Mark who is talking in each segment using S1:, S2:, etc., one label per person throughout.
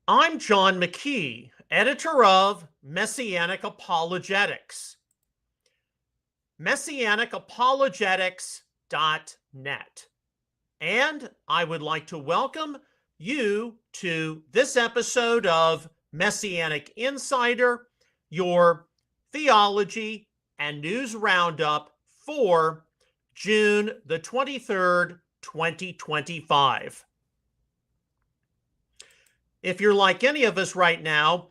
S1: I'm John McKee, editor of Messianic Apologetics. Messianicapologetics.net. And I would like to welcome you to this episode of Messianic Insider, your theology and news roundup for June the 23rd, 2025. If you're like any of us right now,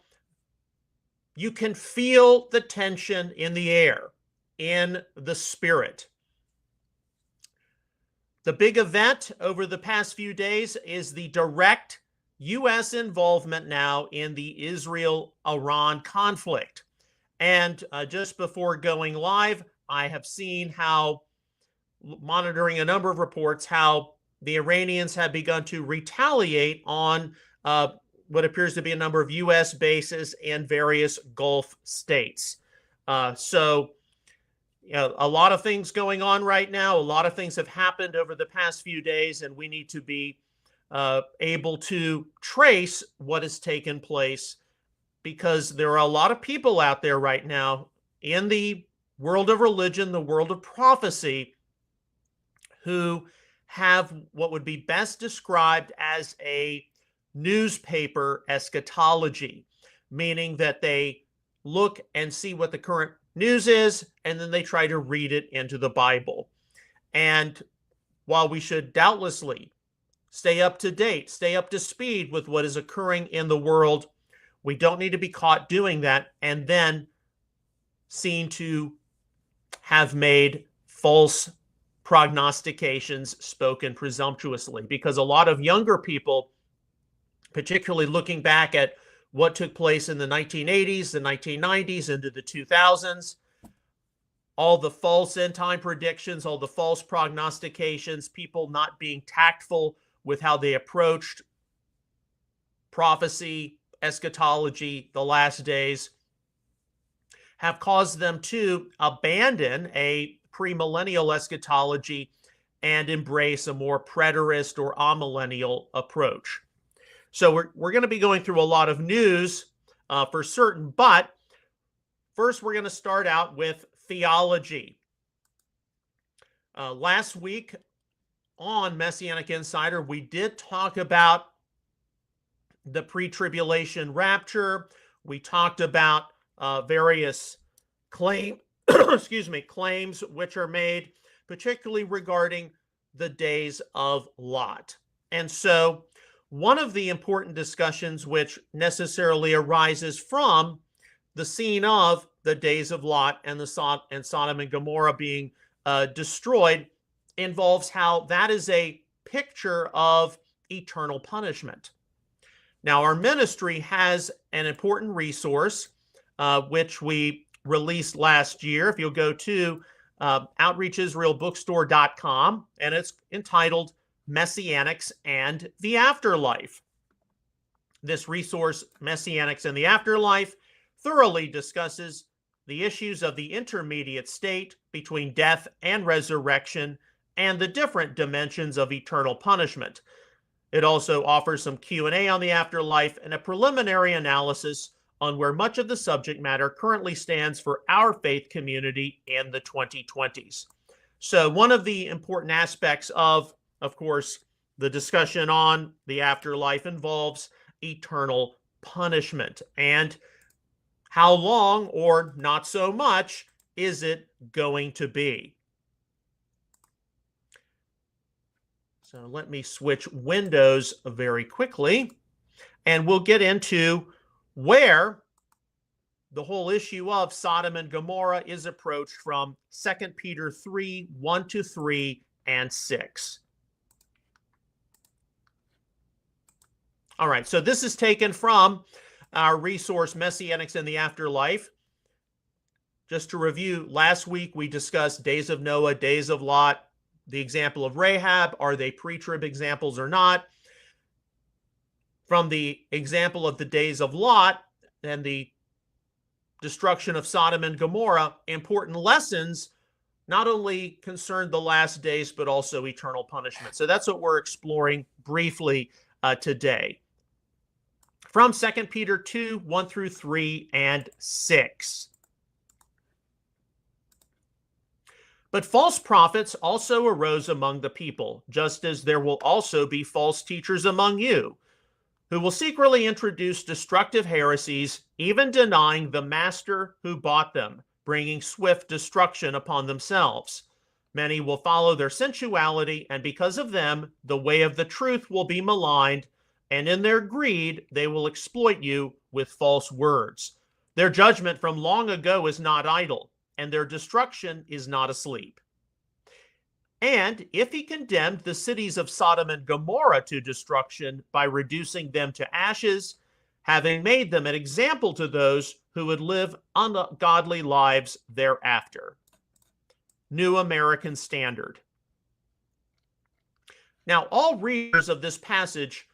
S1: you can feel the tension in the air, in the spirit. The big event over the past few days is the direct U.S. involvement now in the Israel-Iran conflict. And just before going live, I have seen how, monitoring a number of reports, how the Iranians have begun to retaliate on what appears to be a number of U.S. bases in various Gulf states. So a lot of things going on right now. A lot of things have happened over the past few days, and we need to be able to trace what has taken place, because there are a lot of people out there right now in the world of religion, the world of prophecy, who have what would be best described as a newspaper eschatology, meaning that they look and see what the current news is, and then they try to read it into the Bible. And while we should doubtlessly stay up to date, stay up to speed with what is occurring in the world, we don't need to be caught doing that and then seen to have made false prognostications spoken presumptuously, because a lot of younger people, particularly looking back at what took place in the 1980s, the 1990s, into the 2000s, all the false end-time predictions, all the false prognostications, people not being tactful with how they approached prophecy, eschatology, the last days, have caused them to abandon a premillennial eschatology and embrace a more preterist or amillennial approach. So we're going to be going through a lot of news for certain, but first we're going to start out with theology. Last week on Messianic Insider, we did talk about the pre-tribulation rapture. We talked about various claims which are made, particularly regarding the days of Lot. And so one of the important discussions which necessarily arises from the scene of the days of Lot and Sodom and Gomorrah being destroyed involves how that is a picture of eternal punishment. Now, our ministry has an important resource which we released last year. If you'll go to outreachisraelbookstore.com, and it's entitled Messianics and the Afterlife. This resource, Messianics and the Afterlife, thoroughly discusses the issues of the intermediate state between death and resurrection and the different dimensions of eternal punishment. It also offers some Q&A on the afterlife and a preliminary analysis on where much of the subject matter currently stands for our faith community in the 2020s. So one of the important aspects of course, the discussion on the afterlife involves eternal punishment. And how long or not so much is it going to be? So let me switch windows very quickly, and we'll get into where the whole issue of Sodom and Gomorrah is approached from 2 Peter 3, 1-3 and 6. All right, so this is taken from our resource, Messianics and the Afterlife. Just to review, last week we discussed days of Noah, days of Lot, the example of Rahab. Are they pre-trib examples or not? From the example of the days of Lot and the destruction of Sodom and Gomorrah, important lessons not only concern the last days, but also eternal punishment. So that's what we're exploring briefly today. from 2 Peter 2, 1 through 3 and 6. But false prophets also arose among the people, just as there will also be false teachers among you, who will secretly introduce destructive heresies, even denying the master who bought them, bringing swift destruction upon themselves. Many will follow their sensuality, and because of them, the way of the truth will be maligned, and in their greed, they will exploit you with false words. Their judgment from long ago is not idle, and their destruction is not asleep. And if he condemned the cities of Sodom and Gomorrah to destruction by reducing them to ashes, having made them an example to those who would live ungodly lives thereafter. New American Standard. Now, all readers of this passage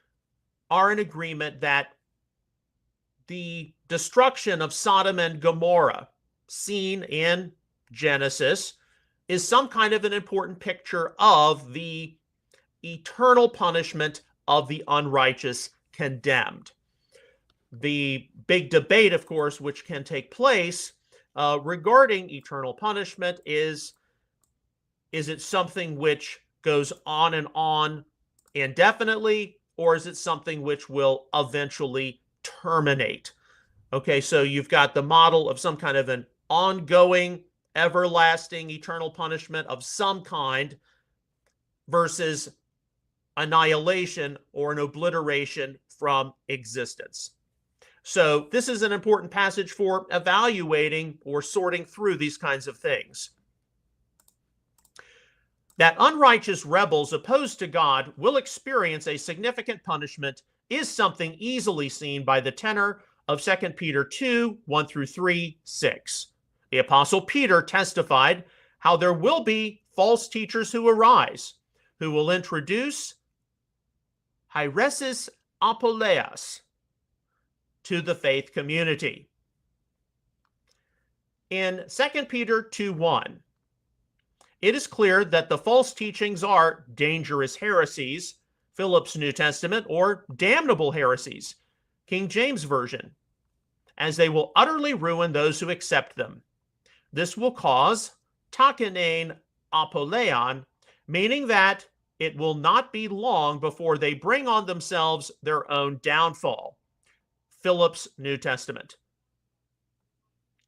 S1: are in agreement that the destruction of Sodom and Gomorrah, seen in Genesis, is some kind of an important picture of the eternal punishment of the unrighteous condemned. The big debate, of course, which can take place regarding eternal punishment is it something which goes on and on indefinitely, or is it something which will eventually terminate? Okay, so you've got the model of some kind of an ongoing, everlasting, eternal punishment of some kind versus annihilation or an obliteration from existence. So this is an important passage for evaluating or sorting through these kinds of things. That unrighteous rebels opposed to God will experience a significant punishment is something easily seen by the tenor of 2 Peter 2, 1 through 3, 6. The Apostle Peter testified how there will be false teachers who arise, who will introduce Messianic Apologetics to the faith community. In 2 Peter 2:1, it is clear that the false teachings are dangerous heresies, Phillips New Testament, or damnable heresies, King James Version, as they will utterly ruin those who accept them. This will cause takenein apoleion, meaning that it will not be long before they bring on themselves their own downfall. Phillips New Testament.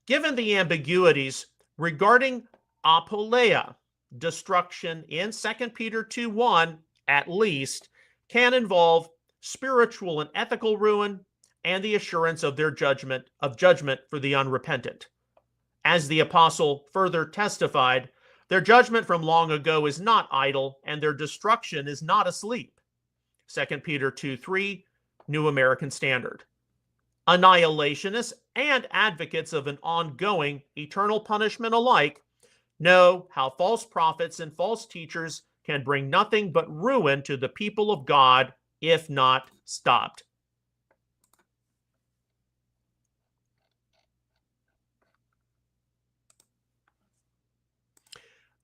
S1: Given the ambiguities regarding apoleia, destruction in 2 Peter 2:1, at least, can involve spiritual and ethical ruin and the assurance of their judgment for the unrepentant. As the apostle further testified, their judgment from long ago is not idle, and their destruction is not asleep. 2 Peter 2:3, New American Standard. Annihilationists and advocates of an ongoing eternal punishment alike know how false prophets and false teachers can bring nothing but ruin to the people of God if not stopped.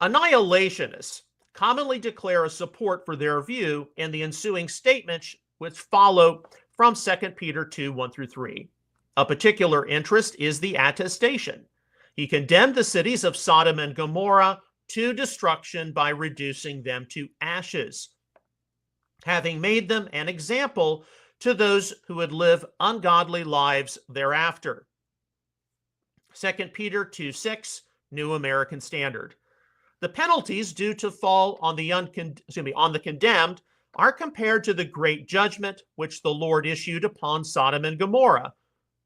S1: Annihilationists commonly declare a support for their view in the ensuing statements which follow from 2 Peter 2, 1 through 3. A particular interest is the attestation. He condemned the cities of Sodom and Gomorrah to destruction by reducing them to ashes, having made them an example to those who would live ungodly lives thereafter. 2 Peter 2:6, New American Standard. The penalties due to fall on the condemned are compared to the great judgment which the Lord issued upon Sodom and Gomorrah.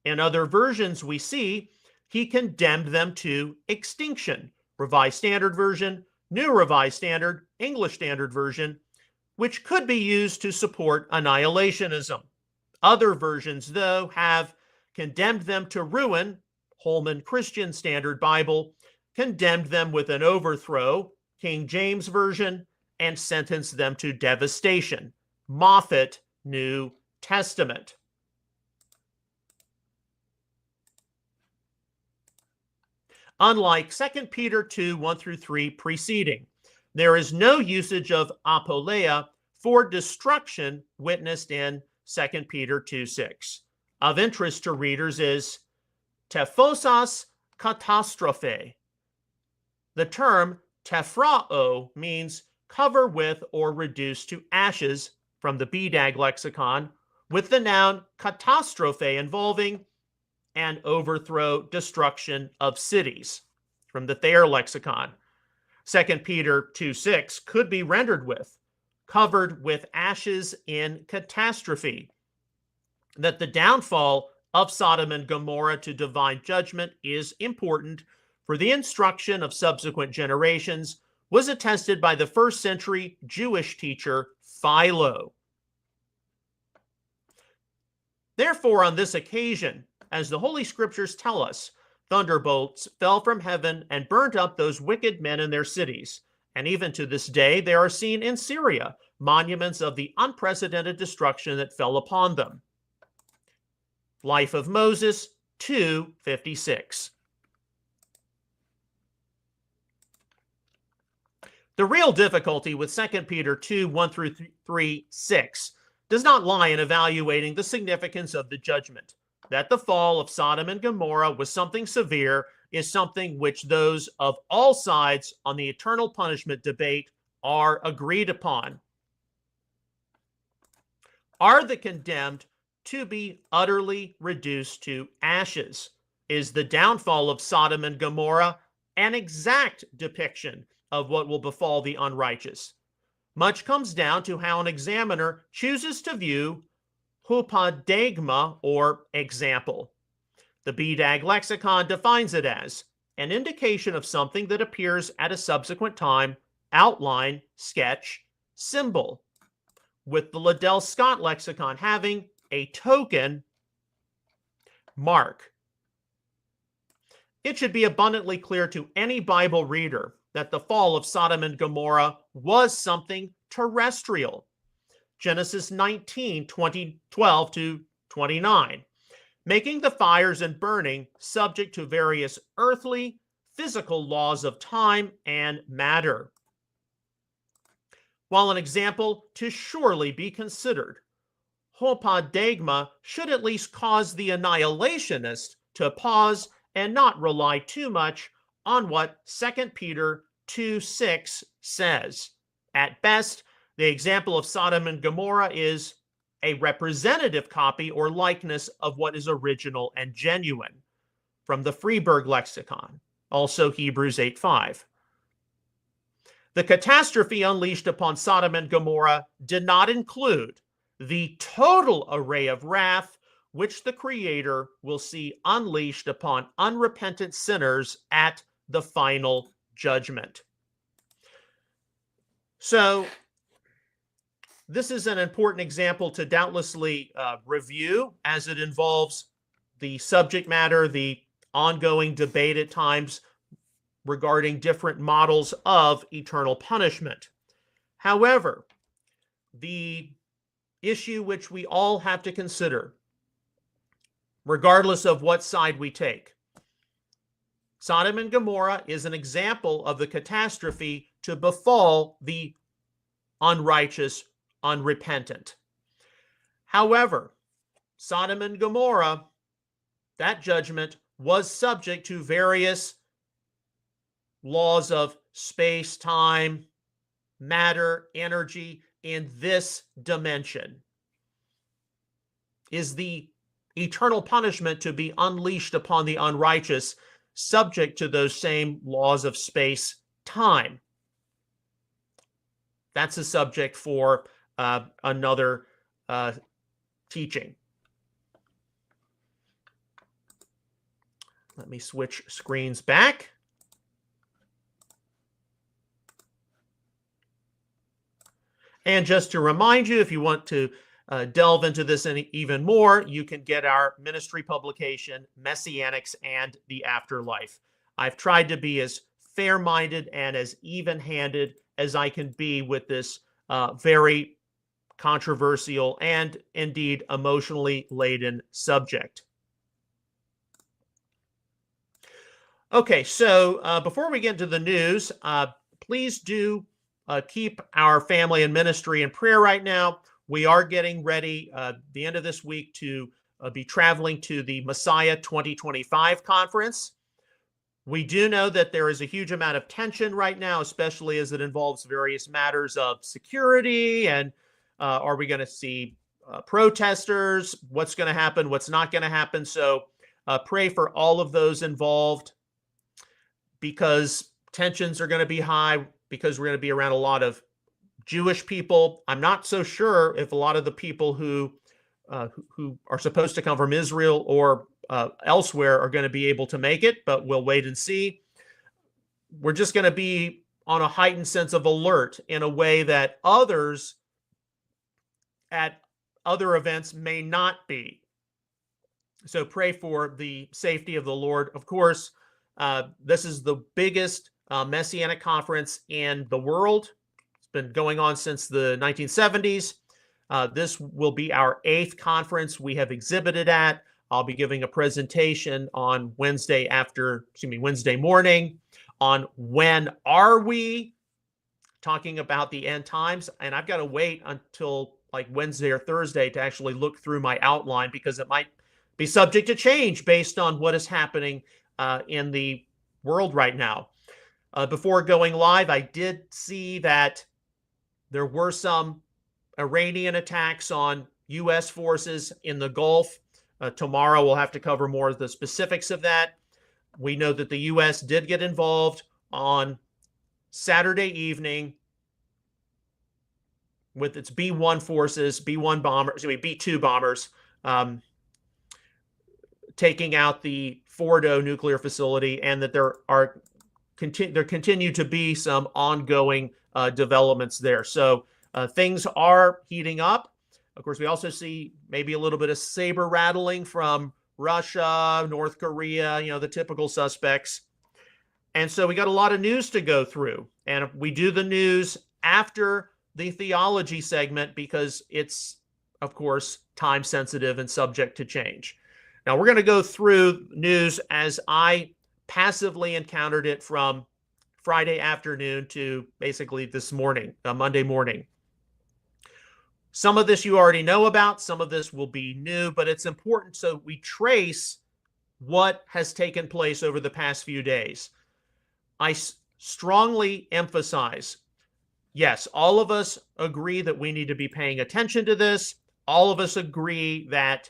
S1: In other versions we see he condemned them to extinction. Revised Standard Version, New Revised Standard, English Standard Version, which could be used to support annihilationism. Other versions, though, have condemned them to ruin. Holman Christian Standard Bible condemned them with an overthrow, King James Version, and sentenced them to devastation, Moffat New Testament. Unlike 2 Peter 2, 1 through 3 preceding, there is no usage of apoleia for destruction witnessed in 2 Peter 2:6. of interest to readers is tephosas katastrophe. The term tephrao means cover with or reduce to ashes from the BDAG lexicon, with the noun catastrophe involving an overthrow, destruction of cities from the Thayer lexicon. 2 Peter 2:6 could be rendered with covered with ashes in catastrophe. That the downfall of Sodom and Gomorrah to divine judgment is important for the instruction of subsequent generations was attested by the first century Jewish teacher Philo. Therefore, on this occasion, as the Holy Scriptures tell us, thunderbolts fell from heaven and burnt up those wicked men in their cities. And even to this day, there are seen in Syria monuments of the unprecedented destruction that fell upon them. Life of Moses 2:56. The real difficulty with 2 Peter 2:1-3, does not lie in evaluating the significance of the judgment. That the fall of Sodom and Gomorrah was something severe is something which those of all sides on the eternal punishment debate are agreed upon. Are the condemned to be utterly reduced to ashes? Is the downfall of Sodom and Gomorrah an exact depiction of what will befall the unrighteous? Much comes down to how an examiner chooses to view hupadegma, or example. The BDAG lexicon defines it as an indication of something that appears at a subsequent time, outline, sketch, symbol, with the Liddell Scott lexicon having a token, mark. It should be abundantly clear to any Bible reader that the fall of Sodom and Gomorrah was something terrestrial. Genesis 19:12-29, making the fires and burning subject to various earthly, physical laws of time and matter. While an example to surely be considered, hupadegma should at least cause the annihilationist to pause and not rely too much on what 2 Peter 2:6 says. At best, the example of Sodom and Gomorrah is a representative copy or likeness of what is original and genuine, from the Freeburg lexicon, also Hebrews 8:5. The catastrophe unleashed upon Sodom and Gomorrah did not include the total array of wrath which the Creator will see unleashed upon unrepentant sinners at the final judgment. So, this is an important example to doubtlessly review, as it involves the subject matter, the ongoing debate at times regarding different models of eternal punishment. However, the issue which we all have to consider, regardless of what side we take, Sodom and Gomorrah is an example of the catastrophe to befall the unrighteous, unrepentant. However, Sodom and Gomorrah, that judgment was subject to various laws of space, time, matter, energy in this dimension. Is the eternal punishment to be unleashed upon the unrighteous subject to those same laws of space, time? That's a subject for another teaching. Let me switch screens back. And just to remind you, if you want to delve into this even more, you can get our ministry publication, Messianics and the Afterlife. I've tried to be as fair-minded and as even-handed as I can be with this very controversial and indeed emotionally laden subject. Okay, so before we get into the news, please do keep our family and ministry in prayer right now. We are getting ready the end of this week to be traveling to the Messiah 2025 conference. We do know that there is a huge amount of tension right now, especially as it involves various matters of security and are we going to see protesters? What's going to happen? What's not going to happen? So pray for all of those involved because tensions are going to be high because we're going to be around a lot of Jewish people. I'm not so sure if a lot of the people who are supposed to come from Israel or elsewhere are going to be able to make it, but we'll wait and see. We're just going to be on a heightened sense of alert in a way that others at other events may not be. So pray for the safety of the Lord. Of course, this is the biggest Messianic conference in the world. It's been going on since the 1970s. This will be our 8th conference we have exhibited at. I'll be giving a presentation on Wednesday morning on when are we talking about the end times. And I've got to wait until like Wednesday or Thursday to actually look through my outline because it might be subject to change based on what is happening in the world right now. Before going live, I did see that there were some Iranian attacks on U.S. forces in the Gulf. Tomorrow we'll have to cover more of the specifics of that. We know that the U.S. did get involved on Saturday evening with its B-1 forces, B-2 bombers, taking out the Fordo nuclear facility, and that there continue to be some ongoing developments there. So things are heating up. Of course, we also see maybe a little bit of saber rattling from Russia, North Korea, the typical suspects. And so we got a lot of news to go through. And we do the news after the theology segment because it's, of course, time sensitive and subject to change. Now, we're going to go through news as I passively encountered it from Friday afternoon to basically this morning, Monday morning. Some of this you already know about. Some of this will be new, but it's important so we trace what has taken place over the past few days. I strongly emphasize, yes, all of us agree that we need to be paying attention to this. All of us agree that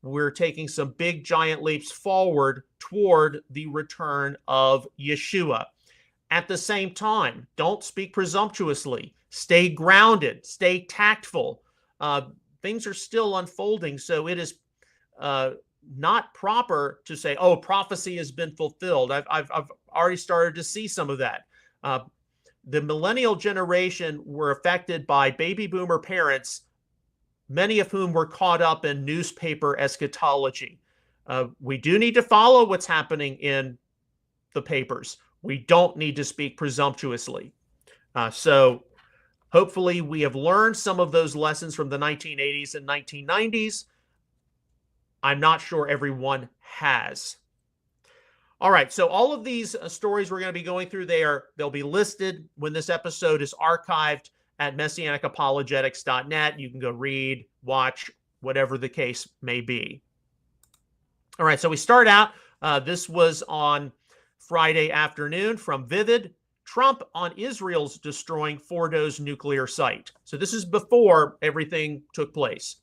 S1: we're taking some big giant leaps forward toward the return of Yeshua. At the same time, don't speak presumptuously. Stay grounded. Stay tactful. Things are still unfolding, so it is not proper to say, "Oh, prophecy has been fulfilled." I've already started to see some of that. The millennial generation were affected by baby boomer parents, many of whom were caught up in newspaper eschatology. We do need to follow what's happening in the papers. We don't need to speak presumptuously. So hopefully we have learned some of those lessons from the 1980s and 1990s. I'm not sure everyone has. All right, so all of these stories we're going to be going through, they'll be listed when this episode is archived at MessianicApologetics.net. You can go read, watch, whatever the case may be. All right, so we start out. This was on Friday afternoon from Vivid. Trump on Israel's destroying Fordo's nuclear site. So this is before everything took place.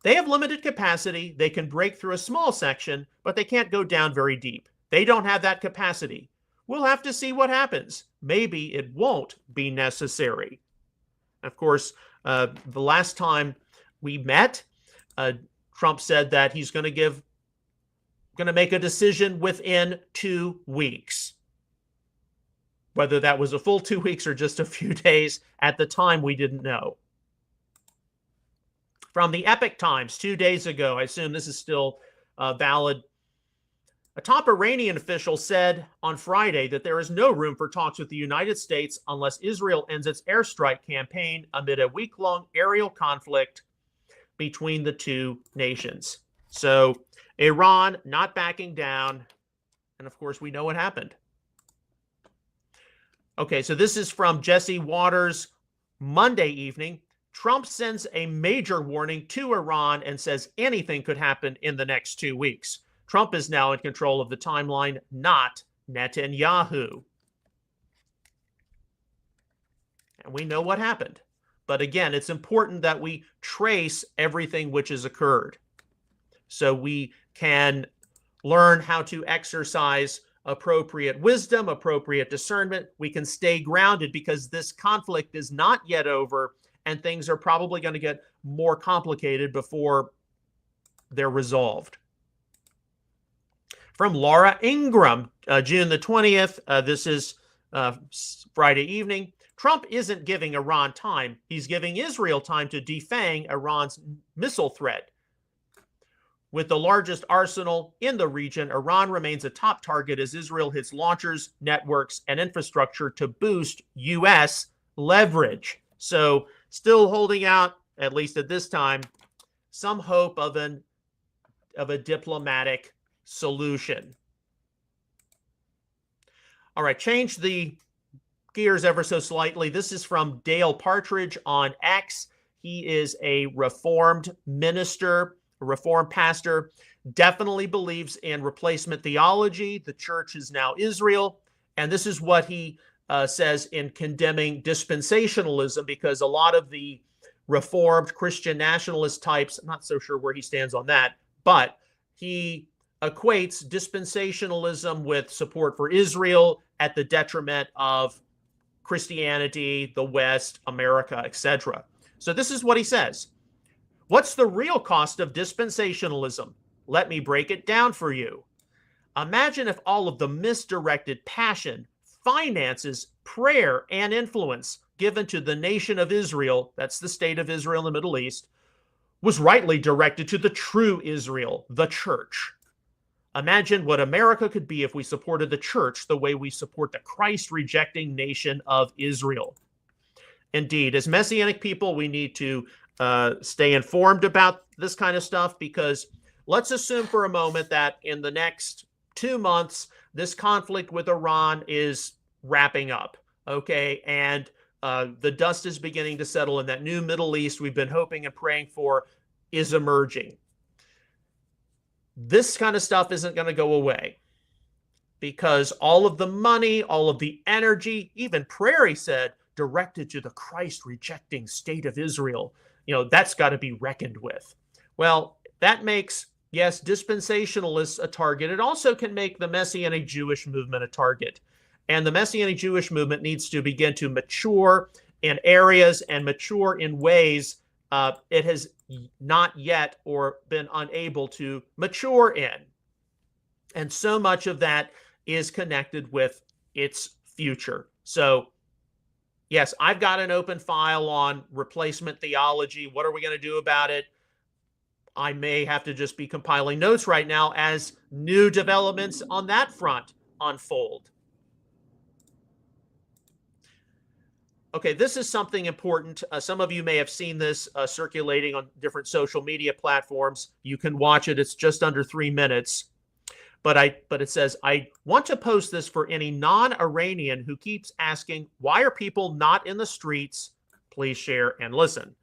S1: They have limited capacity. They can break through a small section, but they can't go down very deep. They don't have that capacity. We'll have to see what happens. Maybe it won't be necessary. Of course, the last time we met, Trump said that he's going to make a decision within 2 weeks. Whether that was a full 2 weeks or just a few days, at the time we didn't know. From the Epic Times 2 days ago, I assume this is still valid. A top Iranian official said on Friday that there is no room for talks with the United States unless Israel ends its airstrike campaign amid a week-long aerial conflict between the two nations. So Iran not backing down. And of course, we know what happened. Okay, so this is from Jesse Waters Monday evening. Trump sends a major warning to Iran and says anything could happen in the next 2 weeks. Trump is now in control of the timeline, not Netanyahu. And we know what happened. But again, it's important that we trace everything which has occurred so we can learn how to exercise appropriate wisdom, appropriate discernment. We can stay grounded because this conflict is not yet over and things are probably going to get more complicated before they're resolved. From Laura Ingram, June the 20th, this is Friday evening. Trump isn't giving Iran time. He's giving Israel time to defang Iran's missile threat. With the largest arsenal in the region, Iran remains a top target as Israel hits launchers, networks, and infrastructure to boost U.S. leverage. So still holding out, at least at this time, some hope of a diplomatic solution. All right, change the gears ever so slightly. This is from Dale Partridge on X. He is a Reformed minister, a Reformed pastor, definitely believes in replacement theology. The church is now Israel. And this is what he says in condemning dispensationalism, because a lot of the Reformed Christian nationalist types, I'm not so sure where he stands on that, but he equates dispensationalism with support for Israel at the detriment of Christianity, the West, America, etc. So this is what he says. What's the real cost of dispensationalism? Let me break it down for you. Imagine if all of the misdirected passion, finances, prayer, and influence given to the nation of Israel, that's the state of Israel in the Middle East, was rightly directed to the true Israel, the church. Imagine what America could be if we supported the church the way we support the Christ-rejecting nation of Israel. Indeed, as Messianic people, we need to stay informed about this kind of stuff, because let's assume for a moment that in the next 2 months, this conflict with Iran is wrapping up, okay? And the dust is beginning to settle, and that new Middle East we've been hoping and praying for is emerging. This kind of stuff isn't going to go away, because all of the money, all of the energy, even prayer, he said, directed to the Christ-rejecting state of Israel, that's got to be reckoned with. Well, that makes, yes, dispensationalists a target. It also can make the Messianic Jewish movement a target. And the Messianic Jewish movement needs to begin to mature in areas and mature in ways it has not yet or been unable to mature in. And so much of that is connected with its future. So, yes, I've got an open file on replacement theology. What are we going to do about it? I may have to just be compiling notes right now as new developments on that front unfold. Okay, this is something important. Some of you may have seen this circulating on different social media platforms. You can watch it. It's just under 3 minutes. But it says, I want to post this for any non-Iranian who keeps asking, why are people not in the streets? Please share and listen.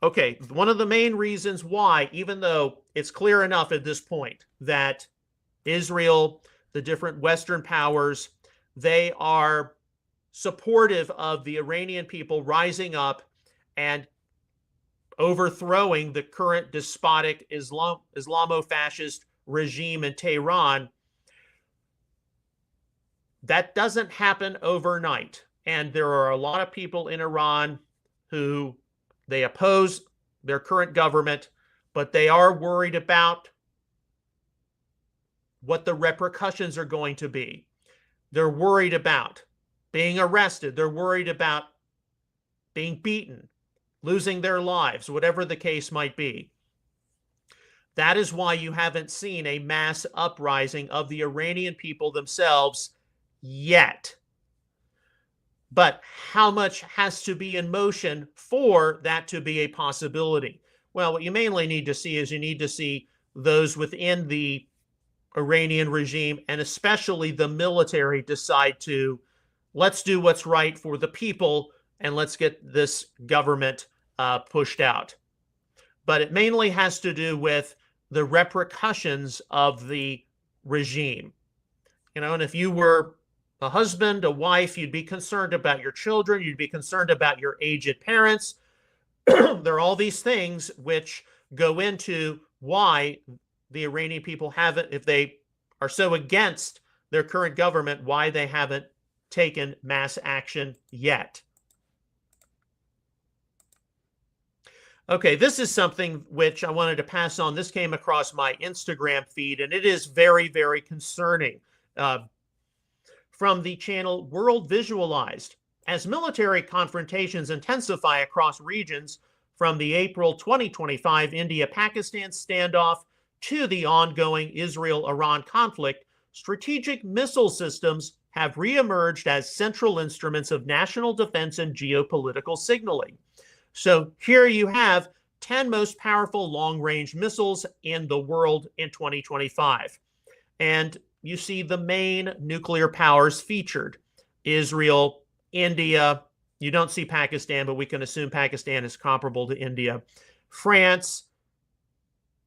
S1: Okay, one of the main reasons why, even though it's clear enough at this point that Israel, the different Western powers, they are supportive of the Iranian people rising up and overthrowing the current despotic Islamo-fascist regime in Tehran. That doesn't happen overnight. And there are a lot of people in Iran who they oppose their current government, but they are worried about what the repercussions are going to be. They're worried about being arrested. They're worried about being beaten, losing their lives, whatever the case might be. That is why you haven't seen a mass uprising of the Iranian people themselves yet. But how much has to be in motion for that to be a possibility? Well, what you mainly need to see is you need to see those within the Iranian regime, and especially the military, decide to, let's do what's right for the people and let's get this government pushed out. But it mainly has to do with the repercussions of the regime. And if you were a husband, a wife, you'd be concerned about your children, you'd be concerned about your aged parents. There are all these things which go into why the Iranian people haven't, if they are so against their current government, why they haven't taken mass action yet. Okay, this is something which I wanted to pass on. This came across my Instagram feed, and it is very, very concerning. From the channel World Visualized. As military confrontations intensify across regions, from the April 2025 India-Pakistan standoff to the ongoing Israel-Iran conflict, strategic missile systems have reemerged as central instruments of national defense and geopolitical signaling. So here you have 10 most powerful long-range missiles in the world in 2025. And you see the main nuclear powers featured: Israel, India. You don't see Pakistan, but we can assume Pakistan is comparable to India. France,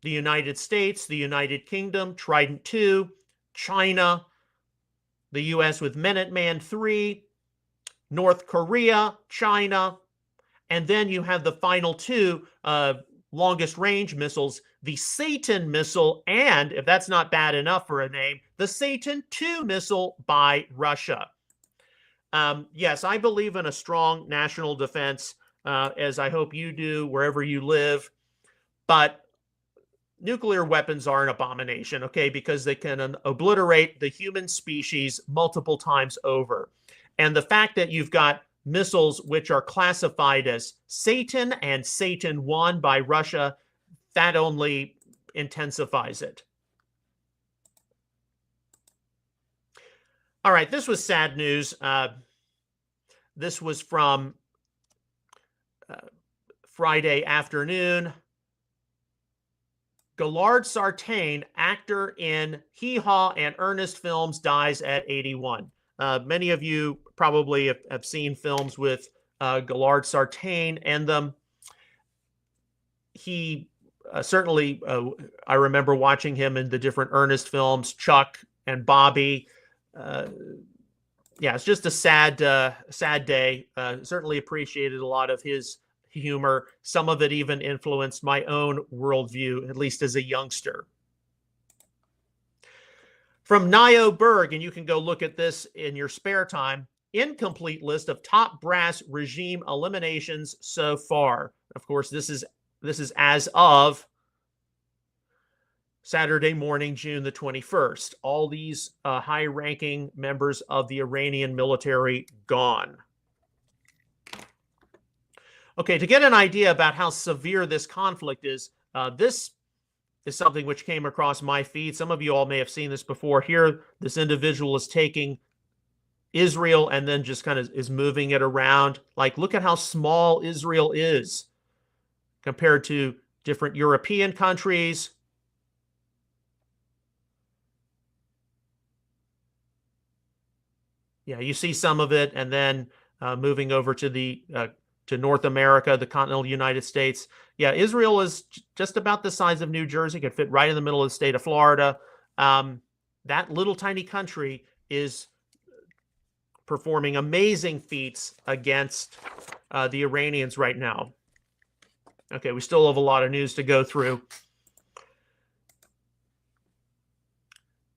S1: the United States, the United Kingdom, Trident II, China, the U.S. with Minuteman III, North Korea, China, and then you have the final two longest range missiles, the Satan missile, and, if that's not bad enough for a name, the Satan II missile by Russia. Yes, I believe in a strong national defense, as I hope you do wherever you live, but nuclear weapons are an abomination, okay, because they can obliterate the human species multiple times over. And the fact that you've got missiles which are classified as Satan and Satan I by Russia, that only intensifies it. All right, this was sad news. This was from Friday afternoon. Gillard Sartain, actor in Hee Haw and Ernest films, dies at 81. Many of you probably have seen films with Gillard Sartain in them. He certainly, I remember watching him in the different Ernest films, Chuck and Bobby. Yeah, it's just a sad day. Certainly appreciated a lot of his humor. Some of it even influenced my own worldview, at least as a youngster. From Nio Berg, and you can go look at this in your spare time, incomplete list of top brass regime eliminations so far. Of course, this is as of Saturday morning, June the 21st. All these high-ranking members of the Iranian military gone. Okay, to get an idea about how severe this conflict is, this is something which came across my feed. Some of you all may have seen this before. Here, this individual is taking Israel and then just kind of is moving it around. Like, look at how small Israel is compared to different European countries. Yeah, you see some of it, and then moving over to the to North America, the continental United States. Yeah, Israel is just about the size of New Jersey, could fit right in the middle of the state of Florida. That little tiny country is performing amazing feats against the Iranians right now. Okay, we still have a lot of news to go through.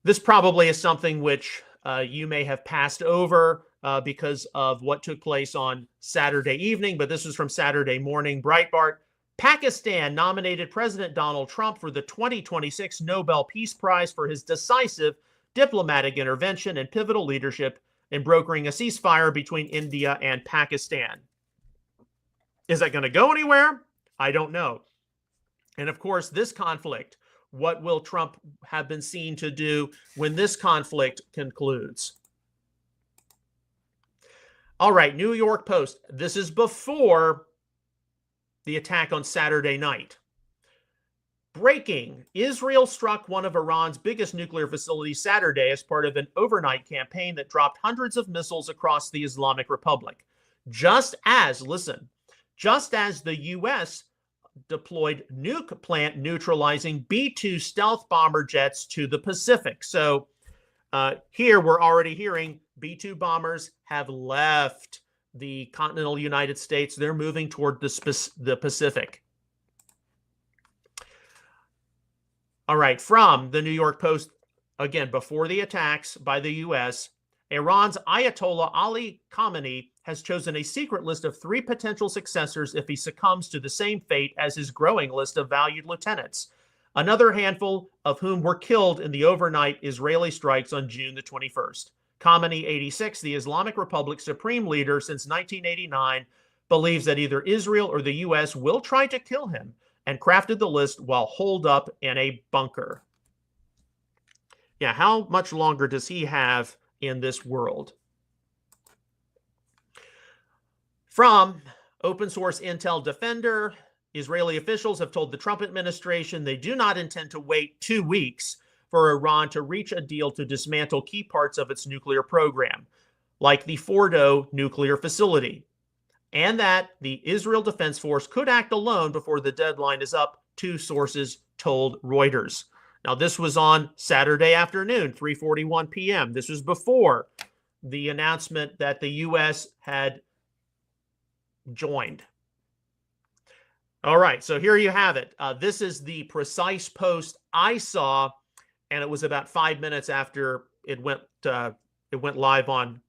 S1: This probably is something which you may have passed over because of what took place on Saturday evening, but this is from Saturday morning. Breitbart: Pakistan nominated President Donald Trump for the 2026 Nobel Peace Prize for his decisive diplomatic intervention and pivotal leadership in brokering a ceasefire between India and Pakistan. Is that going to go anywhere? I don't know. And of course, this conflict, what will Trump have been seen to do when this conflict concludes? All right, New York Post. This is before the attack on Saturday night. Breaking: Israel struck one of Iran's biggest nuclear facilities Saturday as part of an overnight campaign that dropped hundreds of missiles across the Islamic Republic. Just as, listen, just as the U.S. deployed nuke plant neutralizing B-2 stealth bomber jets to the Pacific. So here we're already hearing B-2 bombers have left the continental United States. They're moving toward the Pacific. All right, from the New York Post, again, before the attacks by the U.S., Iran's Ayatollah Ali Khamenei has chosen a secret list of 3 potential successors if he succumbs to the same fate as his growing list of valued lieutenants, another handful of whom were killed in the overnight Israeli strikes on June the 21st. Khamenei, 86, the Islamic Republic's supreme leader since 1989, believes that either Israel or the U.S. will try to kill him, and crafted the list while holed up in a bunker. Yeah, how much longer does he have in this world? From open source Intel Defender, Israeli officials have told the Trump administration they do not intend to wait 2 weeks for Iran to reach a deal to dismantle key parts of its nuclear program, like the Fordo nuclear facility, and that the Israel Defense Force could act alone before the deadline is up, 2 sources told Reuters. Now, this was on Saturday afternoon, 3:41 p.m. This was before the announcement that the U.S. had joined. All right, so here you have it. This is the precise post I saw, and it was about 5 minutes after it went live on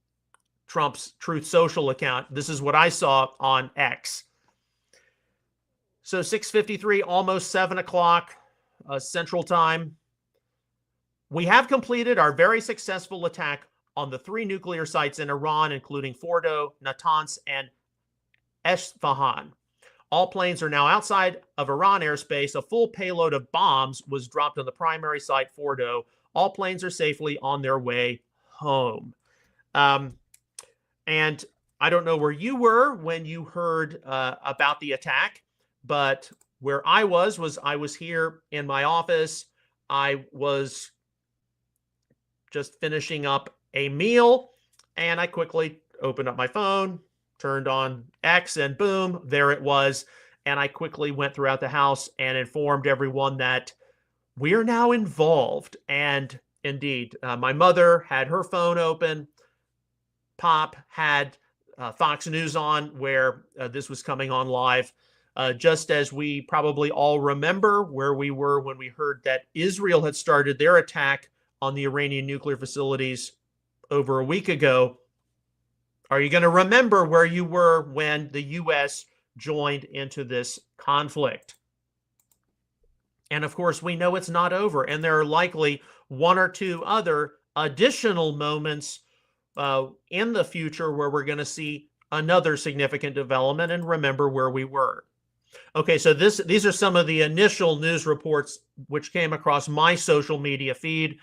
S1: Trump's Truth Social account. This is what I saw on X. So 6:53, almost 7 o'clock Central Time. We have completed our very successful attack on the 3 nuclear sites in Iran, including Fordo, Natanz, and Esfahan. All planes are now outside of Iran airspace. A full payload of bombs was dropped on the primary site, Fordo. All planes are safely on their way home. And I don't know where you were when you heard about the attack, but where I was here in my office. I was just finishing up a meal, and I quickly opened up my phone, turned on X, and boom, there it was. And I quickly went throughout the house and informed everyone that we are now involved. And indeed, my mother had her phone open. Pop had Fox News on, where this was coming on live. Just as we probably all remember where we were when we heard that Israel had started their attack on the Iranian nuclear facilities over a week ago. Are you going to remember where you were when the U.S. joined into this conflict? And of course, we know it's not over, and there are likely 1 or 2 other additional moments in the future where we're going to see another significant development and remember where we were. Okay, so these are some of the initial news reports which came across my social media feed,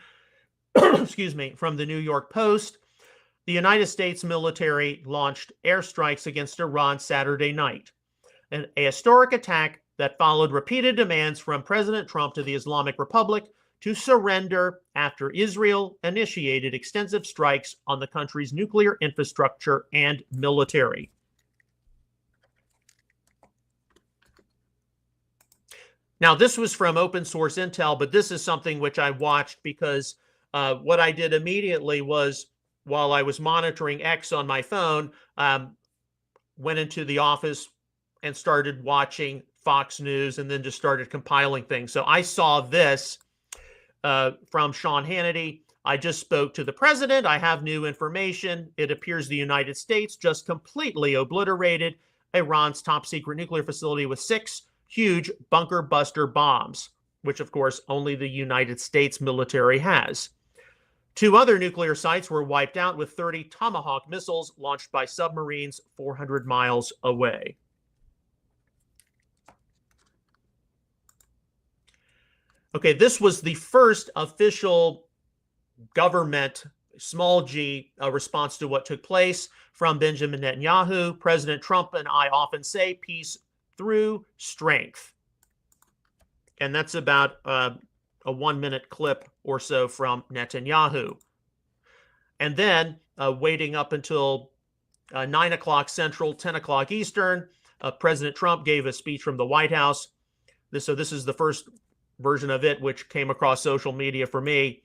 S1: excuse me, from the New York Post. The United States military launched airstrikes against Iran Saturday night, a historic attack that followed repeated demands from President Trump to the Islamic Republic to surrender after Israel initiated extensive strikes on the country's nuclear infrastructure and military. Now, this was from open source intel, but this is something which I watched because what I did immediately was, while I was monitoring X on my phone, went into the office and started watching Fox News, and then just started compiling things. So I saw this from Sean Hannity. I just spoke to the president. I have new information. It appears the United States just completely obliterated Iran's top secret nuclear facility with 6 huge bunker buster bombs, which of course only the United States military has. 2 other nuclear sites were wiped out with 30 Tomahawk missiles launched by submarines 400 miles away. Okay, this was the first official government, small g, response to what took place from Benjamin Netanyahu. President Trump and I often say peace through strength. And that's about a 1-minute clip or so from Netanyahu. And then waiting up until 9 o'clock Central, 10 o'clock Eastern, President Trump gave a speech from the White House. So this is the first version of it, which came across social media for me.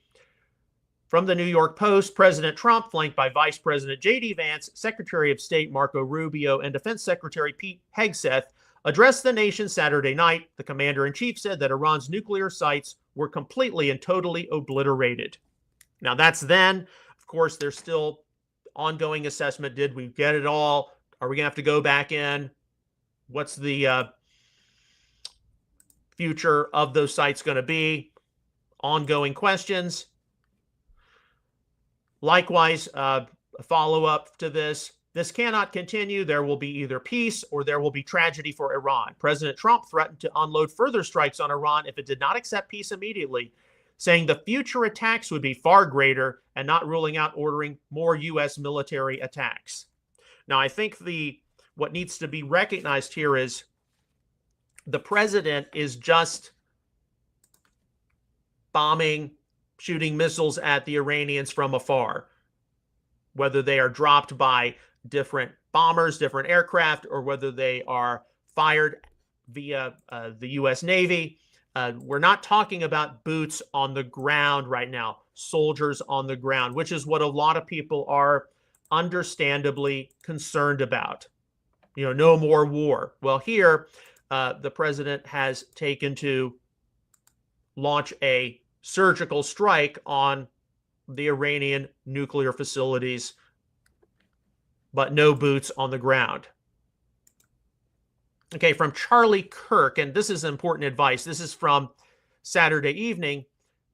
S1: From the New York Post, President Trump, flanked by Vice President J.D. Vance, Secretary of State Marco Rubio, and Defense Secretary Pete Hegseth, addressed the nation Saturday night. The commander-in-chief said that Iran's nuclear sites were completely and totally obliterated. Now, that's then. Of course, there's still ongoing assessment. Did we get it all? Are we going to have to go back in? What's the future of those sites going to be? Ongoing questions. Likewise, a follow-up to this. This cannot continue. There will be either peace or there will be tragedy for Iran. President Trump threatened to unload further strikes on Iran if it did not accept peace immediately, saying the future attacks would be far greater and not ruling out ordering more U.S. military attacks. Now, I think what needs to be recognized here is the president is just bombing, shooting missiles at the Iranians from afar, whether they are dropped by different bombers, different aircraft, or whether they are fired via the U.S. Navy. We're not talking about boots on the ground right now, soldiers on the ground, which is what a lot of people are understandably concerned about. No more war. Well, here, the president has taken to launch a surgical strike on the Iranian nuclear facilities, but no boots on the ground. Okay, from Charlie Kirk, and this is important advice. This is from Saturday evening.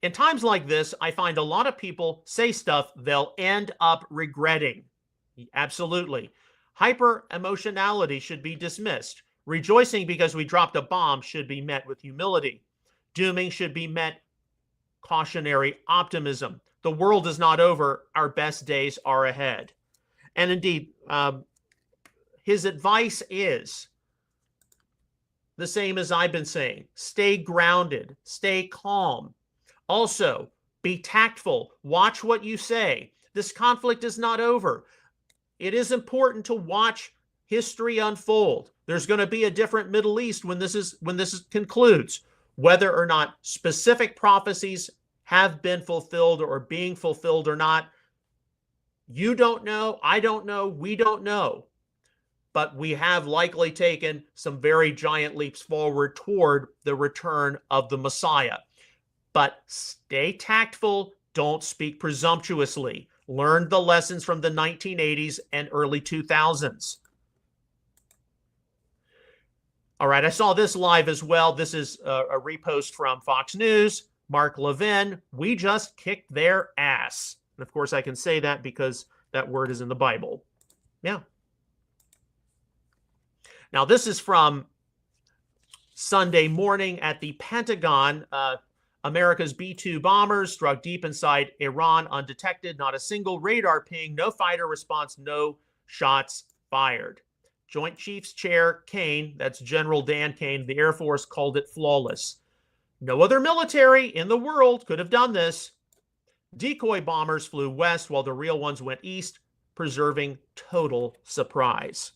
S1: In times like this, I find a lot of people say stuff they'll end up regretting. Absolutely. Hyper-emotionality should be dismissed. Rejoicing because we dropped a bomb should be met with humility. Dooming should be met cautionary optimism. The world is not over. Our best days are ahead. And indeed, his advice is the same as I've been saying. Stay grounded. Stay calm. Also, be tactful. Watch what you say. This conflict is not over. It is important to watch history unfold. There's going to be a different Middle East when this concludes. Whether or not specific prophecies have been fulfilled or are being fulfilled or not, you don't know, I don't know, we don't know. But we have likely taken some very giant leaps forward toward the return of the Messiah. But stay tactful, don't speak presumptuously. Learn the lessons from the 1980s and early 2000s. All right, I saw this live as well. This is a repost from Fox News. Mark Levin, we just kicked their ass. And of course, I can say that because that word is in the Bible. Yeah. Now, this is from Sunday morning at the Pentagon. America's B-2 bombers struck deep inside Iran undetected. Not a single radar ping, no fighter response, no shots fired. Joint Chiefs Chair Kane, that's General Dan Kane, the Air Force, called it flawless. No other military in the world could have done this. Decoy bombers flew west while the real ones went east, preserving total surprise.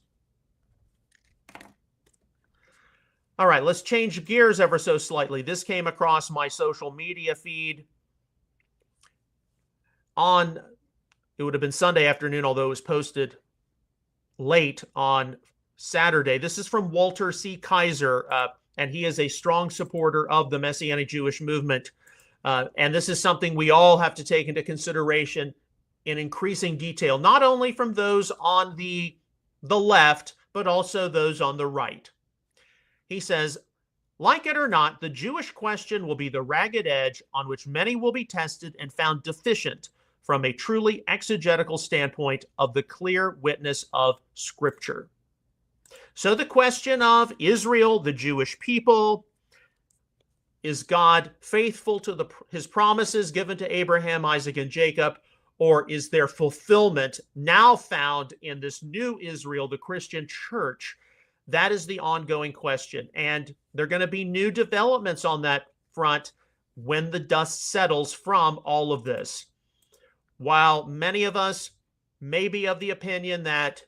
S1: All right, let's change gears ever so slightly. This came across my social media feed on, it would have been Sunday afternoon, although it was posted late on Saturday. This is from Walter C. Kaiser, and he is a strong supporter of the Messianic Jewish movement. And this is something we all have to take into consideration in increasing detail, not only from those on the left, but also those on the right. He says, like it or not, the Jewish question will be the ragged edge on which many will be tested and found deficient from a truly exegetical standpoint of the clear witness of Scripture. So the question of Israel, the Jewish people, is God faithful to his promises given to Abraham, Isaac, and Jacob, or is there fulfillment now found in this new Israel, the Christian church? That is the ongoing question. And there are going to be new developments on that front when the dust settles from all of this. While many of us may be of the opinion that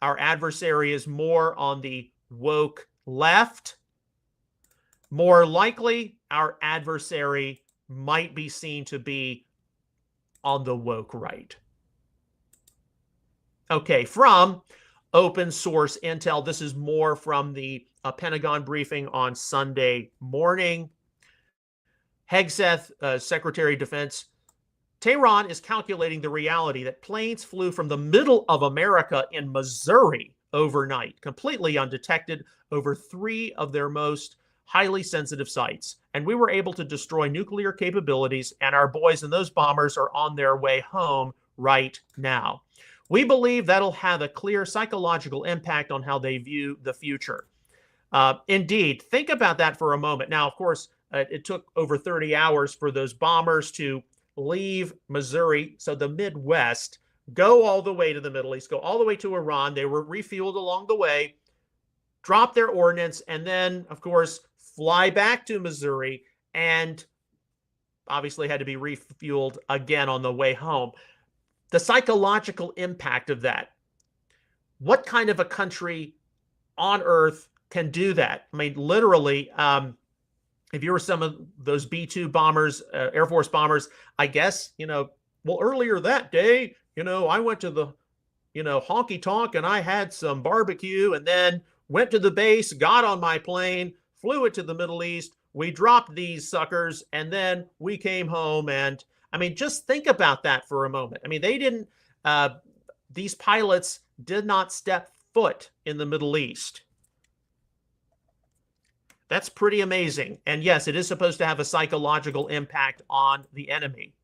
S1: our adversary is more on the woke left, more likely our adversary might be seen to be on the woke right. Okay, from open source intel, this is more from the Pentagon briefing on Sunday morning. Hegseth, Secretary of Defense, Tehran is calculating the reality that planes flew from the middle of America in Missouri overnight, completely undetected, over 3 of their most highly sensitive sites. And we were able to destroy nuclear capabilities, and our boys in those bombers are on their way home right now. We believe that'll have a clear psychological impact on how they view the future. Indeed, think about that for a moment. Now, of course, it took over 30 hours for those bombers to leave Missouri, so the Midwest, go all the way to the Middle East, go all the way to Iran. They were refueled along the way, drop their ordnance, and then, of course, fly back to Missouri, and obviously had to be refueled again on the way home. The psychological impact of that. What kind of a country on earth can do that? I mean, literally, if you were some of those B-2 bombers, Air Force bombers, I guess, well, earlier that day, I went to the, honky tonk and I had some barbecue and then went to the base, got on my plane, flew it to the Middle East. We dropped these suckers and then we came home. And I mean, just think about that for a moment. I mean, they didn't, these pilots did not step foot in the Middle East. That's pretty amazing. And yes, it is supposed to have a psychological impact on the enemy.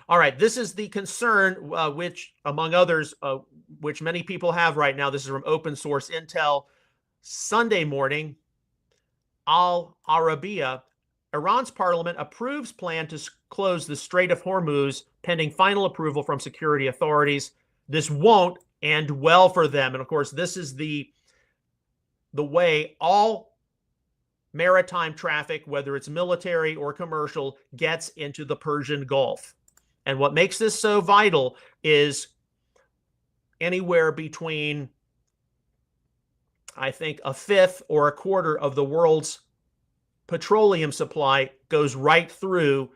S1: All right, this is the concern, which, among others, which many people have right now. This is from open source intel. Sunday morning, Al Arabiya, Iran's parliament approves plan to close the Strait of Hormuz pending final approval from security authorities. This won't end well for them. And of course, this is the way all maritime traffic, whether it's military or commercial, gets into the Persian Gulf. And what makes this so vital is anywhere between, I think, a fifth or a quarter of the world's petroleum supply goes right through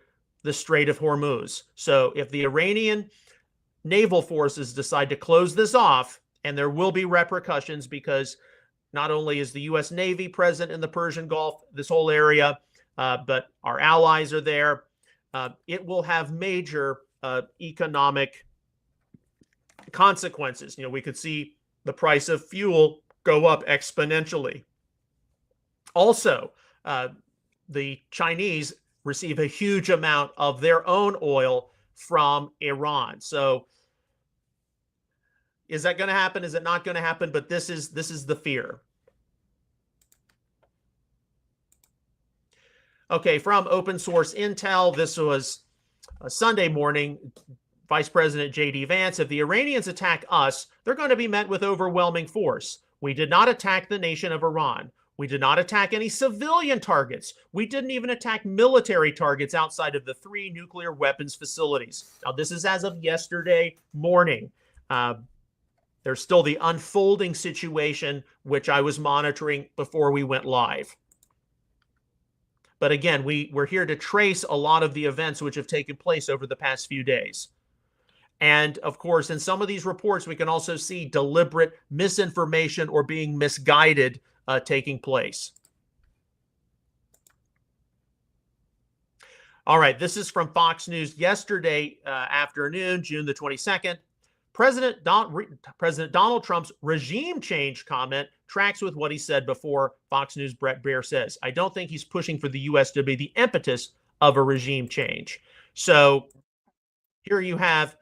S1: the Strait of Hormuz. So if the Iranian naval forces decide to close this off, and there will be repercussions because not only is the U.S. Navy present in the Persian Gulf, this whole area, but our allies are there. It will have major economic consequences. We could see the price of fuel go up exponentially. Also, the Chinese receive a huge amount of their own oil from Iran. So is that going to happen? Is it not going to happen? But this is the fear. Okay, from open source intel, this was a Sunday morning. Vice President J.D. Vance, if the Iranians attack us, they're going to be met with overwhelming force. We did not attack the nation of Iran. We did not attack any civilian targets. We didn't even attack military targets outside of the 3 nuclear weapons facilities. Now, this is as of yesterday morning. There's still the unfolding situation, which I was monitoring before we went live. But again, we're here to trace a lot of the events which have taken place over the past few days. And of course, in some of these reports, we can also see deliberate misinformation or being misguided taking place. All right, this is from Fox News yesterday afternoon, June the 22nd. President Donald Trump's regime change comment tracks with what he said before. Fox News' Brett Baer says, I don't think he's pushing for the U.S. to be the impetus of a regime change. So here you have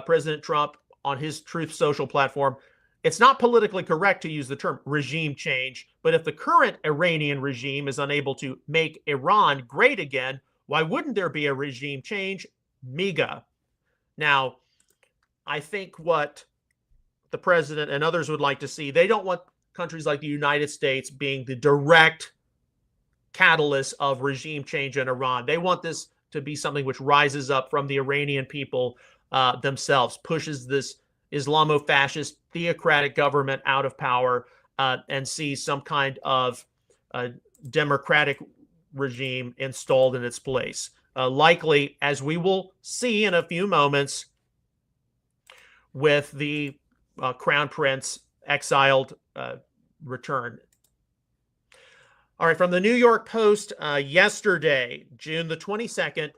S1: President Trump on his Truth Social platform. It's not politically correct to use the term regime change, but if the current Iranian regime is unable to make Iran great again, why wouldn't there be a regime change? MEGA. Now, I think what the president and others would like to see, they don't want countries like the United States being the direct catalyst of regime change in Iran. They want this to be something which rises up from the Iranian people themselves, pushes this Islamo-fascist theocratic government out of power and see some kind of democratic regime installed in its place. Likely, as we will see in a few moments, with the Crown Prince exiled return. All right, from the New York Post yesterday, June the 22nd,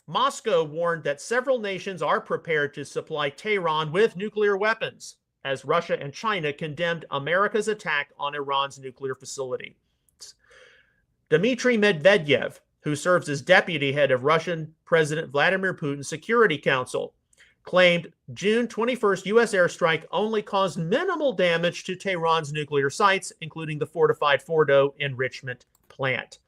S1: Moscow warned that several nations are prepared to supply Tehran with nuclear weapons as Russia and China condemned America's attack on Iran's nuclear facility. Dmitry Medvedev, who serves as deputy head of Russian President Vladimir Putin's Security Council, claimed June 21st U.S. airstrike only caused minimal damage to Tehran's nuclear sites, including the fortified Fordo enrichment plant.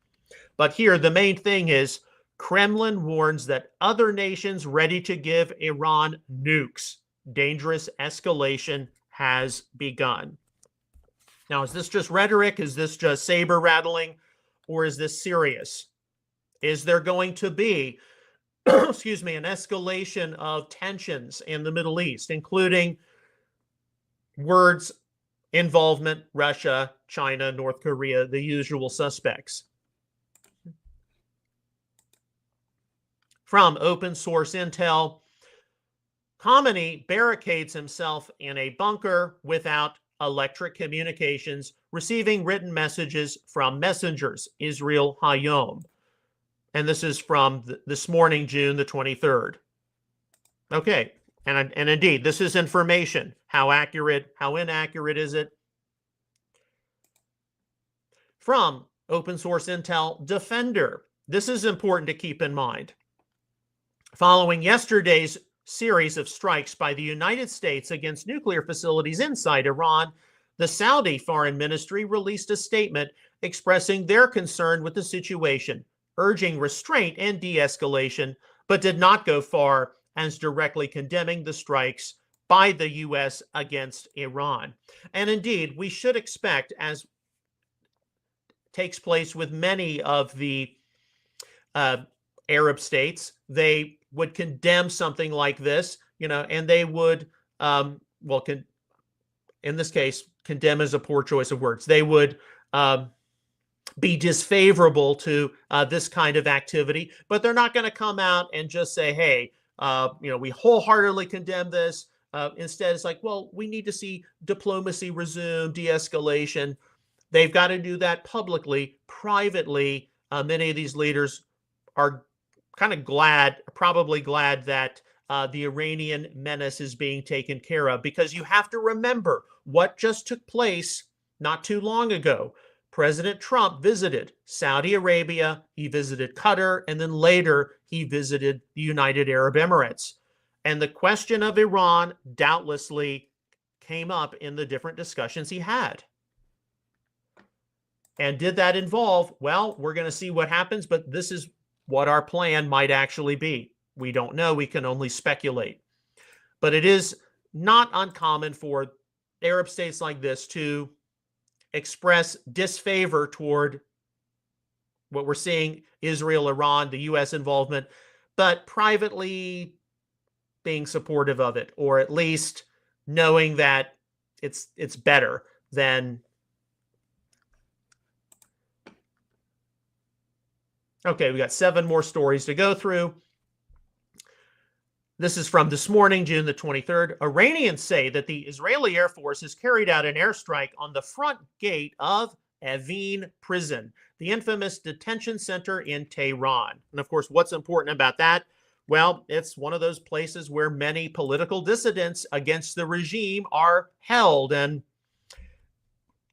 S1: But here, the main thing is Kremlin warns that other nations ready to give Iran nukes. Dangerous escalation has begun. Now, is this just rhetoric? Is this just saber rattling? Or is this serious? Is there going to be excuse me, an escalation of tensions in the Middle East, including words, involvement, Russia, China, North Korea, the usual suspects? From open source intel, Khamenei barricades himself in a bunker without electric communications, receiving written messages from messengers, Israel Hayom. And this is from this morning, June the 23rd. Okay, and indeed, this is information. How accurate, how inaccurate is it? From open source intel Defender. This is important to keep in mind. Following yesterday's series of strikes by the United States against nuclear facilities inside Iran, the Saudi Foreign Ministry released a statement expressing their concern with the situation, urging restraint and de-escalation, but did not go far as directly condemning the strikes by the U.S. against Iran. And indeed, we should expect, as takes place with many of the Arab states, they would condemn something like this, and they would, in this case, condemn is a poor choice of words. They would be disfavorable to this kind of activity, but they're not going to come out and just say, hey, we wholeheartedly condemn this. Instead, it's like, well, we need to see diplomacy resume, de-escalation. They've got to do that publicly. Privately, many of these leaders are kind of probably glad that the Iranian menace is being taken care of, because you have to remember what just took place not too long ago. President Trump visited Saudi Arabia, he visited Qatar, and then later he visited the United Arab Emirates. And the question of Iran doubtlessly came up in the different discussions he had. And did that involve, well, we're going to see what happens, but this is what our plan might actually be. We don't know. We can only speculate. But it is not uncommon for Arab states like this to express disfavor toward what we're seeing, Israel, Iran, the U.S. involvement, but privately being supportive of it, or at least knowing that it's better than. Okay, we got 7 more stories to go through. This is from this morning, June the 23rd. Iranians say that the Israeli Air Force has carried out an airstrike on the front gate of Evin Prison, the infamous detention center in Tehran. And of course, what's important about that? Well, it's one of those places where many political dissidents against the regime are held. And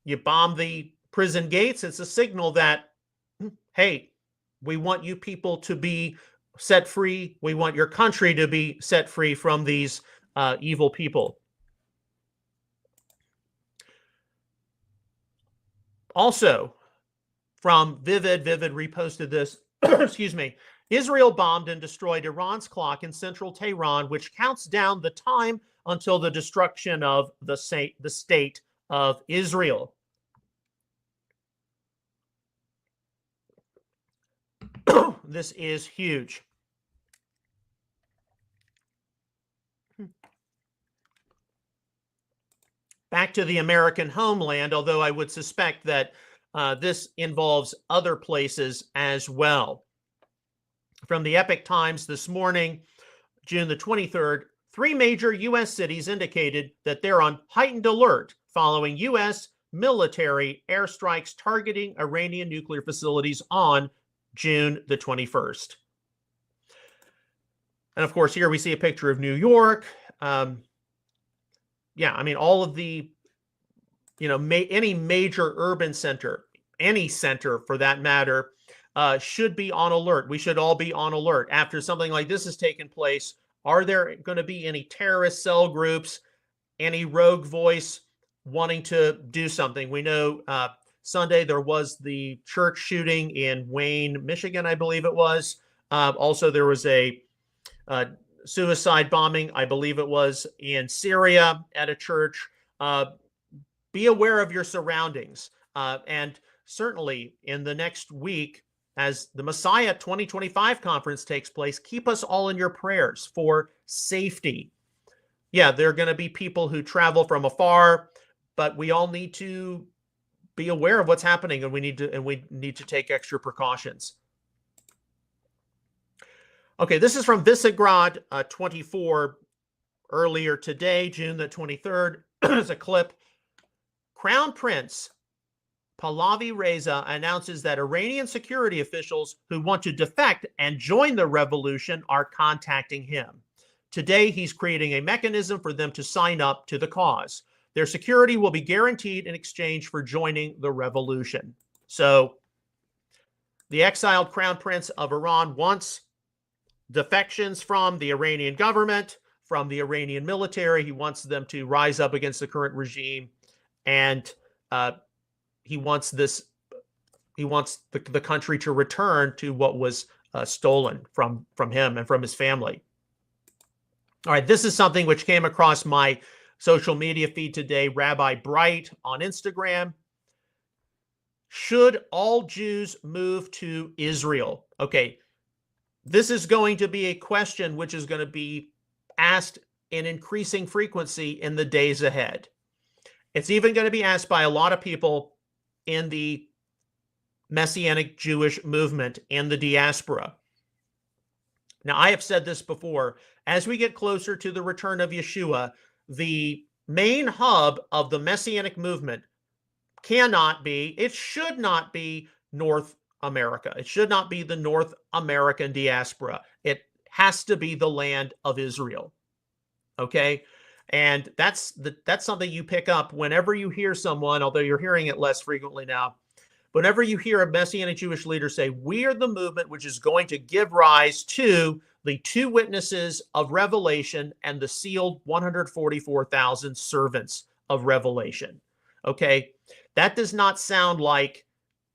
S1: you bomb the prison gates, it's a signal that, hey, we want you people to be set free. We want your country to be set free from these evil people. Also, from Vivid reposted this, excuse me, Israel bombed and destroyed Iran's clock in central Tehran, which counts down the time until the destruction of the state of Israel. This is huge. back to the American homeland, although I would suspect that this involves other places as well. From the Epoch Times this morning, June the 23rd, 3 major U.S. cities indicated that they're on heightened alert following U.S. military airstrikes targeting Iranian nuclear facilities on June the 21st. And of course, here we see a picture of New York. Yeah, I mean, all of the, any major urban center, any center for that matter, should be on alert. We should all be on alert after something like this has taken place. Are there going to be any terrorist cell groups, any rogue voice wanting to do something? We know Sunday there was the church shooting in Wayne, Michigan, I believe it was. Also, there was a suicide bombing, I believe it was, in Syria at a church. Be aware of your surroundings. And certainly in the next week, as the Messiah 2025 conference takes place, keep us all in your prayers for safety. Yeah, there are going to be people who travel from afar, but we all need to be aware of what's happening, and we need to take extra precautions. Okay, this is from Visegrad 24 earlier today, June the 23rd. There's a clip. Crown Prince Pahlavi Reza announces that Iranian security officials who want to defect and join the revolution are contacting him. Today, he's creating a mechanism for them to sign up to the cause. Their security will be guaranteed in exchange for joining the revolution. So, the exiled Crown Prince of Iran wants defections from the Iranian government, from the Iranian military. He wants them to rise up against the current regime, and he wants the country to return to what was stolen from him and from his family. All right, this is something which came across my social media feed today. Rabbi Bright on Instagram. Should all Jews move to Israel? Okay, this is going to be a question which is going to be asked in increasing frequency in the days ahead. It's even going to be asked by a lot of people in the Messianic Jewish movement and the diaspora. Now, I have said this before. As we get closer to the return of Yeshua, the main hub of the Messianic movement it should not be North America. It should not be the North American diaspora. It has to be the land of Israel. Okay? And that's something you pick up whenever you hear someone, although you're hearing it less frequently now, whenever you hear a Messianic Jewish leader say, we are the movement which is going to give rise to the 2 witnesses of Revelation and the sealed 144,000 servants of Revelation. Okay? That does not sound like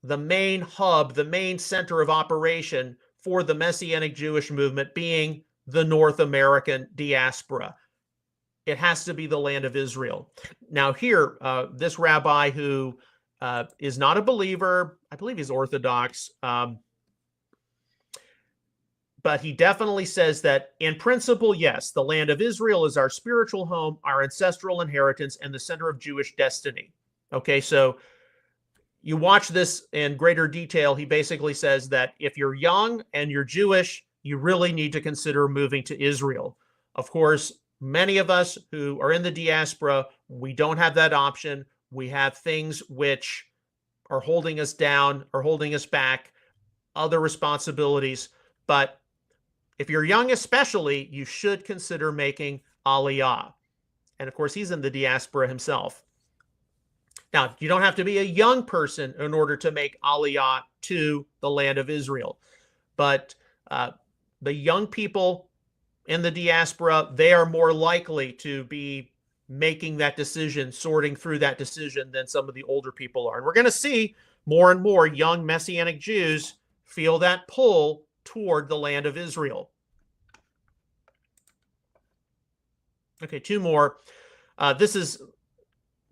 S1: the main hub, the main center of operation for the Messianic Jewish movement being the North American diaspora. It has to be the land of Israel. Now here, this rabbi who is not a believer, I believe he's Orthodox, but he definitely says that in principle, yes, the land of Israel is our spiritual home, our ancestral inheritance, and the center of Jewish destiny. Okay, so you watch this in greater detail. He basically says that if you're young and you're Jewish, you really need to consider moving to Israel. Of course, many of us who are in the diaspora, we don't have that option. We have things which are holding us down or holding us back, other responsibilities. But if you're young especially, you should consider making Aliyah. And of course, he's in the diaspora himself. Now, you don't have to be a young person in order to make Aliyah to the land of Israel. But the young people in the diaspora, they are more likely to be making that decision, sorting through that decision than some of the older people are. And we're going to see more and more young Messianic Jews feel that pull toward the land of Israel. Okay, 2 more. This is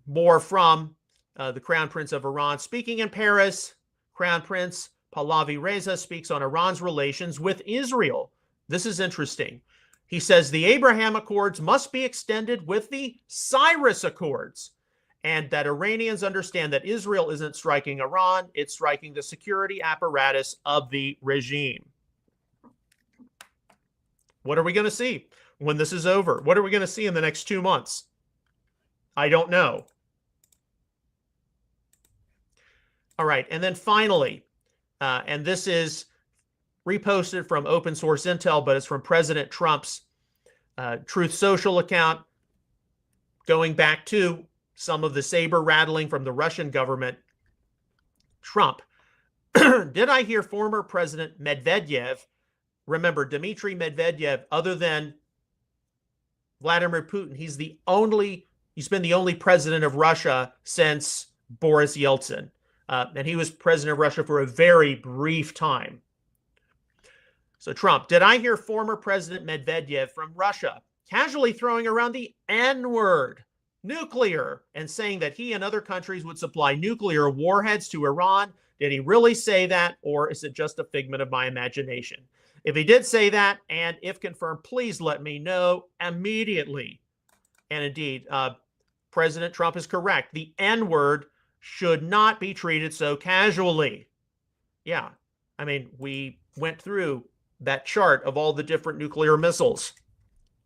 S1: more from the Crown Prince of Iran. Speaking in Paris, Crown Prince Pahlavi Reza speaks on Iran's relations with Israel. This is interesting. He says the Abraham Accords must be extended with the Cyrus Accords. and that Iranians understand that Israel isn't striking Iran, it's striking the security apparatus of the regime. What are we going to see when this is over? What are we going to see in the next 2 months? I don't know. All right, and then finally, and this is reposted from open source intel, but it's from President Trump's Truth Social account, going back to some of the saber rattling from the Russian government. Trump, did I hear former President Medvedev, remember Dmitry Medvedev, other than Vladimir Putin, he's been the only president of Russia since Boris Yeltsin. And he was president of Russia for a very brief time. So Trump, did I hear former President Medvedev from Russia casually throwing around the N-word, nuclear, and saying that he and other countries would supply nuclear warheads to Iran? Did he really say that, or is it just a figment of my imagination? If he did say that, and if confirmed, please let me know immediately. And indeed, President Trump is correct. The N-word should not be treated so casually. Yeah, I mean, we went through that chart of all the different nuclear missiles.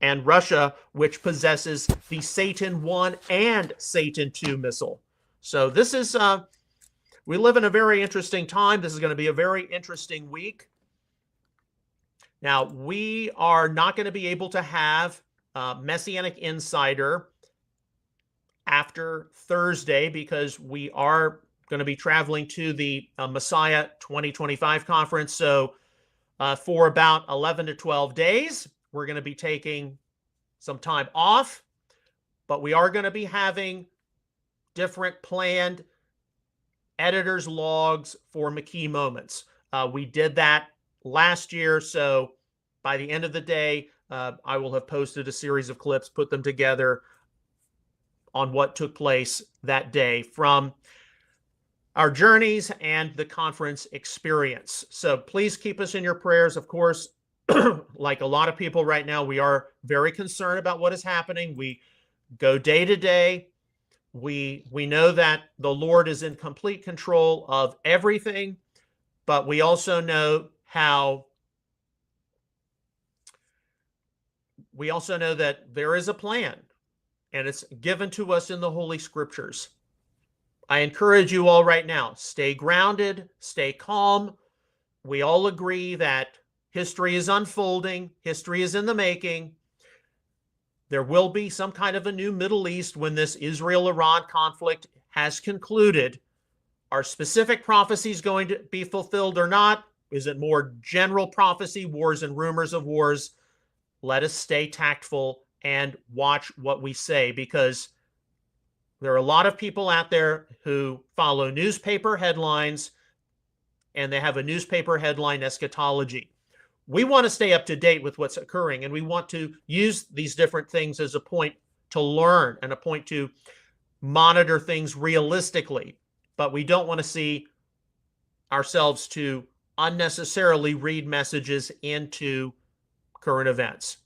S1: And Russia, which possesses the Satan 1 and Satan 2 missile. So this is, we live in a very interesting time. This is going to be a very interesting week. Now, we are not going to be able to have Messianic Insider after Thursday because we are going to be traveling to the Messiah 2025 conference. So for about 11 to 12 days, we're going to be taking some time off, but we are going to be having different planned editor's logs for McKee moments. We did that last year, so by the end of the day, I will have posted a series of clips, put them together on what took place that day from our journeys and the conference experience. So please keep us in your prayers. Of course, like a lot of people right now, we are very concerned about what is happening. We go day to day. We know that the Lord is in complete control of everything, but we also know that there is a plan, and it's given to us in the Holy Scriptures. I encourage you all right now, stay grounded, stay calm. We all agree that history is unfolding. History is in the making. There will be some kind of a new Middle East when this Israel-Iran conflict has concluded. Are specific prophecies going to be fulfilled or not? Is it more general prophecy, wars and rumors of wars? Let us stay tactful and watch what we say, because there are a lot of people out there who follow newspaper headlines, and they have a newspaper headline eschatology. We want to stay up to date with what's occurring, and we want to use these different things as a point to learn and a point to monitor things realistically. But we don't want to see ourselves to unnecessarily read messages into current events.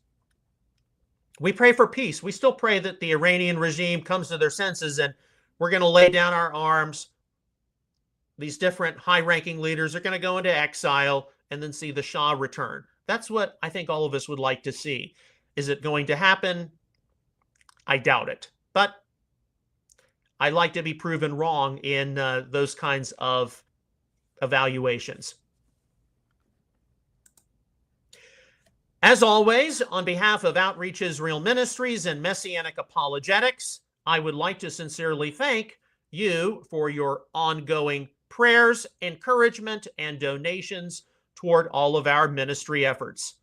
S1: We pray for peace. We still pray that the Iranian regime comes to their senses, and we're going to lay down our arms. These different high-ranking leaders are going to go into exile and then see the Shah return. That's what I think all of us would like to see. Is it going to happen? I doubt it. But I like to be proven wrong in those kinds of evaluations. As always, on behalf of Outreach Israel Ministries and Messianic Apologetics, I would like to sincerely thank you for your ongoing prayers, encouragement, and donations toward all of our ministry efforts.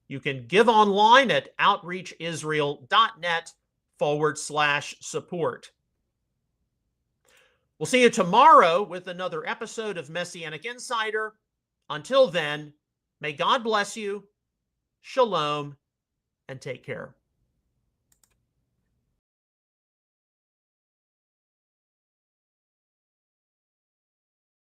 S1: You can give online at outreachisrael.net/support. We'll see you tomorrow with another episode of Messianic Insider. Until then, may God bless you. Shalom, and take care.